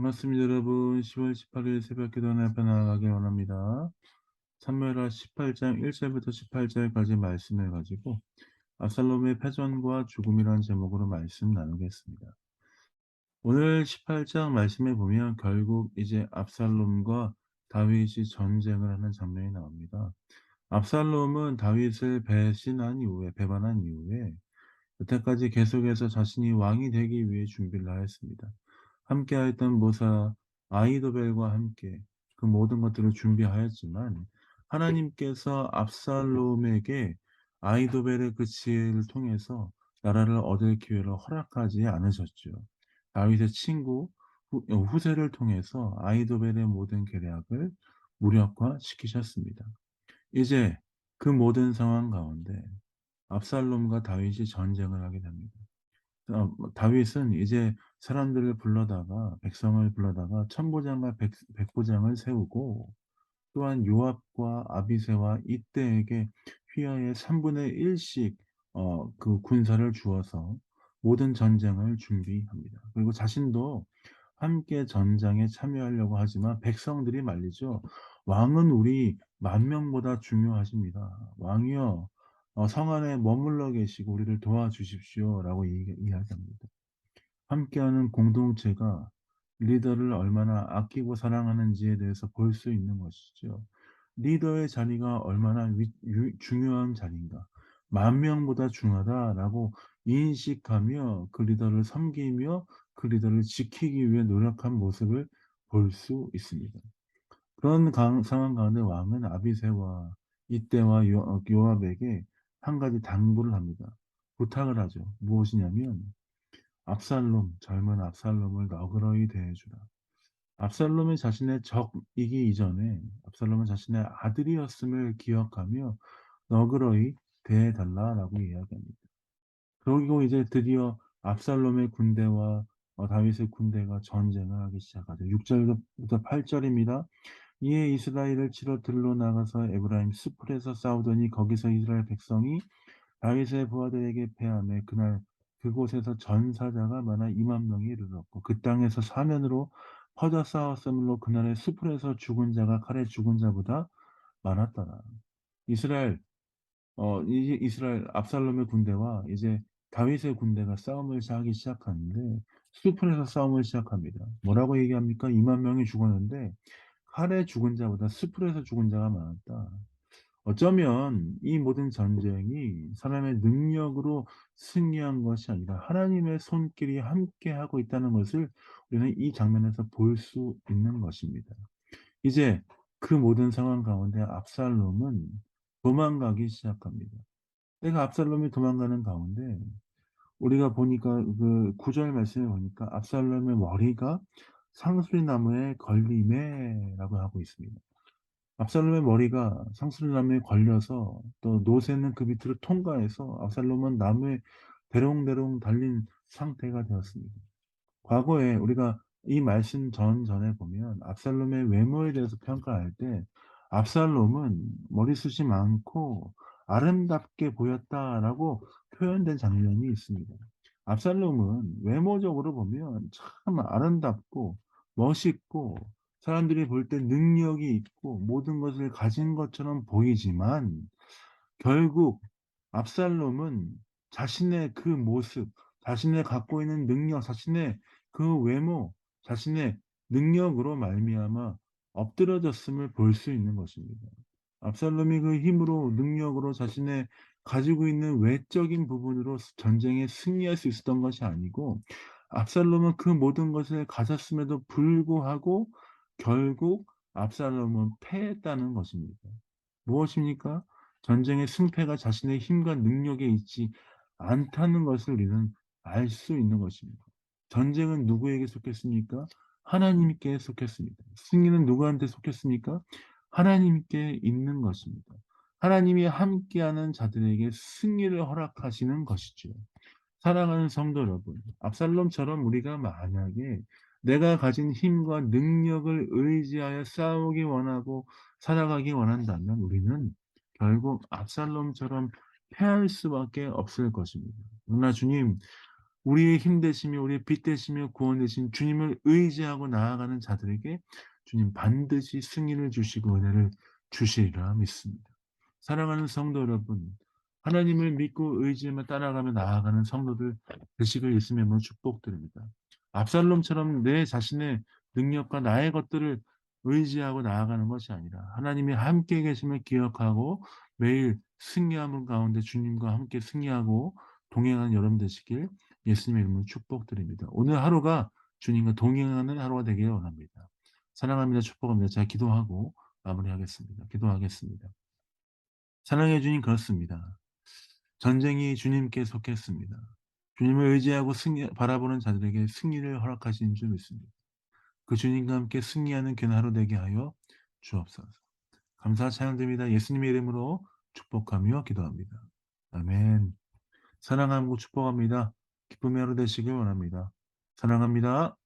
반갑습니다, 여러분. 10월 18일 새벽 기도는 앞에 나아가길 원합니다. 사무엘하 18장 1절부터 18절까지 말씀을 가지고 압살롬의 패전과 죽음이라는 제목으로 말씀 나누겠습니다. 오늘 18장 말씀에 보면 결국 이제 압살롬과 다윗이 전쟁을 하는 장면이 나옵니다. 압살롬은 다윗을 배반한 이후에 여태까지 계속해서 자신이 왕이 되기 위해 준비를 하였습니다. 함께하였던 모사 아이도벨과 함께 그 모든 것들을 준비하였지만 하나님께서 압살롬에게 아이도벨의 그 지혜를 통해서 나라를 얻을 기회를 허락하지 않으셨죠. 다윗의 친구 후세를 통해서 아이도벨의 모든 계략을 무력화시키셨습니다. 이제 그 모든 상황 가운데 압살롬과 다윗이 전쟁을 하게 됩니다. 다윗은 이제 사람들을 불러다가 백성을 불러다가 천부장과 백부장을 세우고 또한 요압과 아비새와 이때에게 휘하의 3분의 1씩 그 군사를 주어서 모든 전쟁을 준비합니다. 그리고 자신도 함께 전장에 참여하려고 하지만 백성들이 말리죠. "왕은 우리 10,000명보다 중요하십니다. 왕이여 성 안에 머물러 계시고 우리를 도와주십시오."라고 이야기합니다. 함께하는 공동체가 리더를 얼마나 아끼고 사랑하는지에 대해서 볼 수 있는 것이죠. 리더의 자리가 얼마나 중요한 자리인가. 10,000명보다 중하다라고 인식하며 그 리더를 섬기며 그 리더를 지키기 위해 노력한 모습을 볼 수 있습니다. 그런 상황 가운데 왕은 아비새와 이때와 요압에게 한 가지 당부를 합니다. 부탁을 하죠. 무엇이냐면 젊은 압살롬을 너그러이 대해주라. 압살롬이 자신의 적이기 이전에 압살롬은 자신의 아들이었음을 기억하며 너그러이 대해달라라고 이야기합니다. 그리고 이제 드디어 압살롬의 군대와 다윗의 군대가 전쟁을 하기 시작하죠. 6절부터 8절입니다. 이에 이스라엘을 치러 들로 나가서 에브라임 수풀에서 싸우더니 거기서 이스라엘 백성이 다윗의 부하들에게 패하매 그날 그곳에서 전사자가 많아 20,000명이 이르렀고 그 땅에서 사면으로 퍼져 싸웠으므로 그날의 수풀에서 죽은 자가 칼에 죽은 자보다 많았더라. 이스라엘 이제 이스라엘 압살롬의 군대와 이제 다윗의 군대가 싸움을 하기 시작하는데 수풀에서 싸움을 시작합니다. 뭐라고 얘기합니까? 20,000명이 죽었는데 칼에 죽은 자보다 수풀에서 죽은 자가 많았다. 어쩌면 이 모든 전쟁이 사람의 능력으로 승리한 것이 아니라 하나님의 손길이 함께하고 있다는 것을 우리는 이 장면에서 볼 수 있는 것입니다. 이제 그 모든 상황 가운데 압살롬은 도망가기 시작합니다. 내가 압살롬이 도망가는 가운데 우리가 보니까 그 9절 말씀에 보니까 압살롬의 머리가 상수리나무에 걸리매라고 하고 있습니다. 압살롬의 머리가 상수리나무에 걸려서 또 노새는 그 밑으로 통과해서 압살롬은 나무에 대롱대롱 달린 상태가 되었습니다. 과거에 우리가 이 말씀 전전에 보면 압살롬의 외모에 대해서 평가할 때 "압살롬은 머리숱이 많고 아름답게 보였다."라고 표현된 장면이 있습니다. 압살롬은 외모적으로 보면 참 아름답고 멋있고 사람들이 볼 때 능력이 있고 모든 것을 가진 것처럼 보이지만 결국 압살롬은 자신의 그 모습, 자신의 갖고 있는 능력, 자신의 그 외모, 자신의 능력으로 말미암아 엎드러졌음을 볼 수 있는 것입니다. 압살롬이 그 힘으로 능력으로 자신의 가지고 있는 외적인 부분으로 전쟁에 승리할 수 있었던 것이 아니고 압살롬은 그 모든 것을 가졌음에도 불구하고 결국 압살롬은 패했다는 것입니다. 무엇입니까? 전쟁의 승패가 자신의 힘과 능력에 있지 않다는 것을 우리는 알 수 있는 것입니다. 전쟁은 누구에게 속했습니까? 하나님께 속했습니다. 승리는 누구한테 속했습니까? 하나님께 있는 것입니다. 하나님이 함께하는 자들에게 승리를 허락하시는 것이죠. 사랑하는 성도 여러분, 압살롬처럼 우리가 만약에 내가 가진 힘과 능력을 의지하여 싸우기 원하고 살아가기 원한다면 우리는 결국 압살롬처럼 패할 수밖에 없을 것입니다. 그러나 주님, 우리의 힘 되시며 우리의 빛 되시며 구원 되신 주님을 의지하고 나아가는 자들에게 주님 반드시 승리를 주시고 은혜를 주시리라 믿습니다. 사랑하는 성도 여러분, 하나님을 믿고 의지하며 따라가며 나아가는 성도들 되시길 예수님의 이름으로 축복드립니다. 압살롬처럼 내 자신의 능력과 나의 것들을 의지하고 나아가는 것이 아니라 하나님이 함께 계심을 기억하고 매일 승리하는 가운데 주님과 함께 승리하고 동행하는 여러분 되시길 예수님의 이름으로 축복드립니다. 오늘 하루가 주님과 동행하는 하루가 되기를 원합니다. 사랑합니다. 축복합니다. 자, 기도하고 마무리하겠습니다. 기도하겠습니다. 사랑해 주님, 그렇습니다. 전쟁이 주님께 속했습니다. 주님을 의지하고 바라보는 자들에게 승리를 허락하신 줄 믿습니다. 그 주님과 함께 승리하는 귀한 하루 되게 하여 주옵소서. 감사 찬양드립니다. 예수님의 이름으로 축복하며 기도합니다. 아멘. 사랑하고 축복합니다. 기쁨의 하루 되시길 원합니다. 사랑합니다.